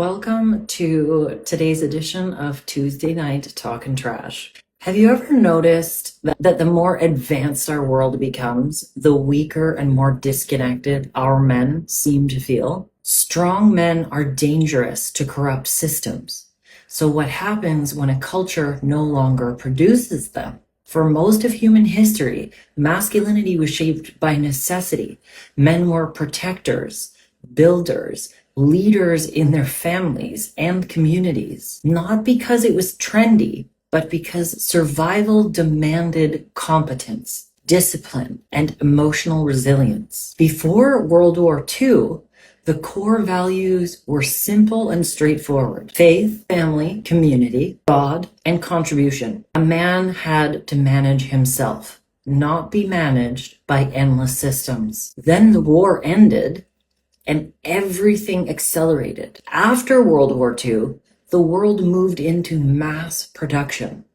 Welcome to today's edition of Tuesday Night Talkin' Trash. Have you ever noticed that the more advanced our world becomes, the weaker and more disconnected our men seem to feel? Strong men are dangerous to corrupt systems. So what happens when a culture no longer produces them? For most of human history, masculinity was shaped by necessity. Men were protectors, builders, leaders in their families and communities, not because it was trendy, but because survival demanded competence, discipline, and emotional resilience. Before World War II, the core values were simple and straightforward: faith, family, community, God, and contribution. A man had to manage himself, not be managed by endless systems. Then the war ended, and everything accelerated. After World War II, the world moved into mass production,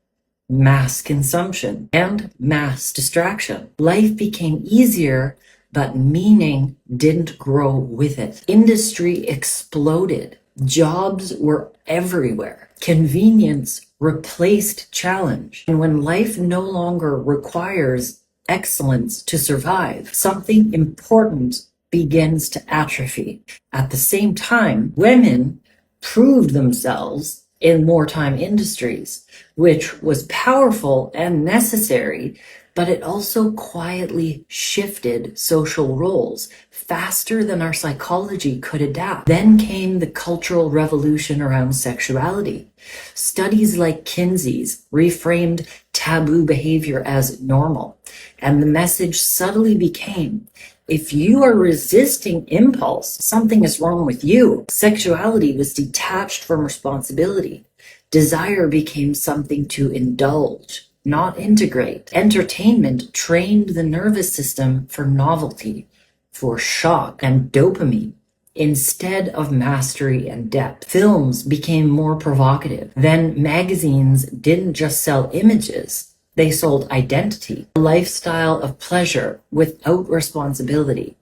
mass consumption, and mass distraction. Life became easier, but meaning didn't grow with it. Industry exploded. Jobs were everywhere. Convenience replaced challenge. And when life no longer requires excellence to survive, something important begins to atrophy. At the same time, women proved themselves in wartime industries, which was powerful and necessary, but it also quietly shifted social roles faster than our psychology could adapt. Then came the cultural revolution around sexuality. Studies like Kinsey's reframed taboo behavior as normal, and the message subtly became, if you are resisting impulse, something is wrong with you. Sexuality was detached from responsibility. Desire became something to indulge, not integrate. Entertainment trained the nervous system for novelty, for shock and dopamine, instead of mastery and depth. Films became more provocative. Then magazines didn't just sell images, they sold identity, a lifestyle of pleasure without responsibility.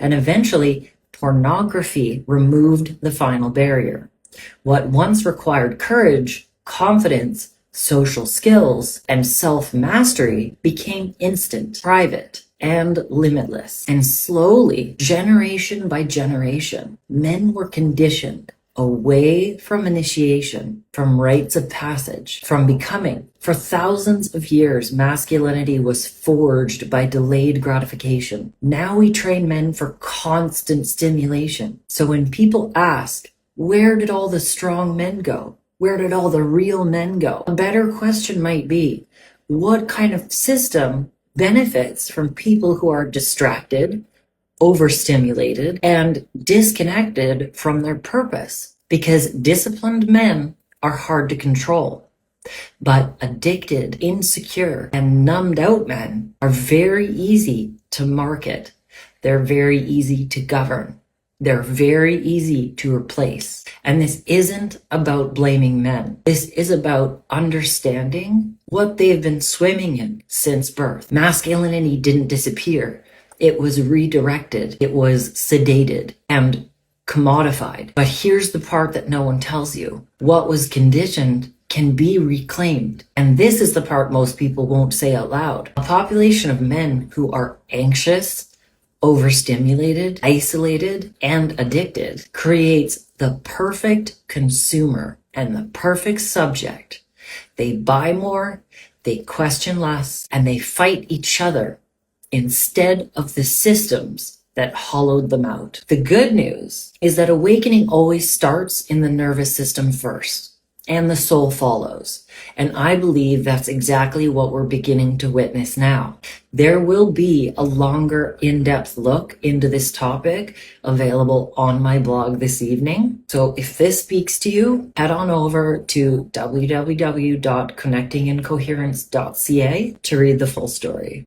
And eventually, pornography removed the final barrier. What once required courage, confidence, social skills, and self-mastery became instant, private, and limitless. And slowly, generation by generation, men were conditioned away from initiation, from rites of passage, from becoming. For thousands of years, masculinity was forged by delayed gratification. Now we train men for constant stimulation. So when people ask, where did all the strong men go? Where did all the real men go? A better question might be, what kind of system benefits from people who are distracted, overstimulated, and disconnected from their purpose? Because disciplined men are hard to control, but addicted, insecure, and numbed out men are very easy to market. They're very easy to govern. They're very easy to replace. And this isn't about blaming men. This is about understanding what they've been swimming in since birth. Masculinity didn't disappear. It was redirected, it was sedated and commodified. But here's the part that no one tells you. What was conditioned can be reclaimed. And this is the part most people won't say out loud. A population of men who are anxious, overstimulated, isolated, and addicted creates the perfect consumer and the perfect subject. They buy more, they question less, and they fight each other instead of the systems that hollowed them out. The good news is that awakening always starts in the nervous system first, and the soul follows. And I believe that's exactly what we're beginning to witness now. There will be a longer, in-depth look into this topic available on my blog this evening. So if this speaks to you, head on over to www.connectingincoherence.ca to read the full story.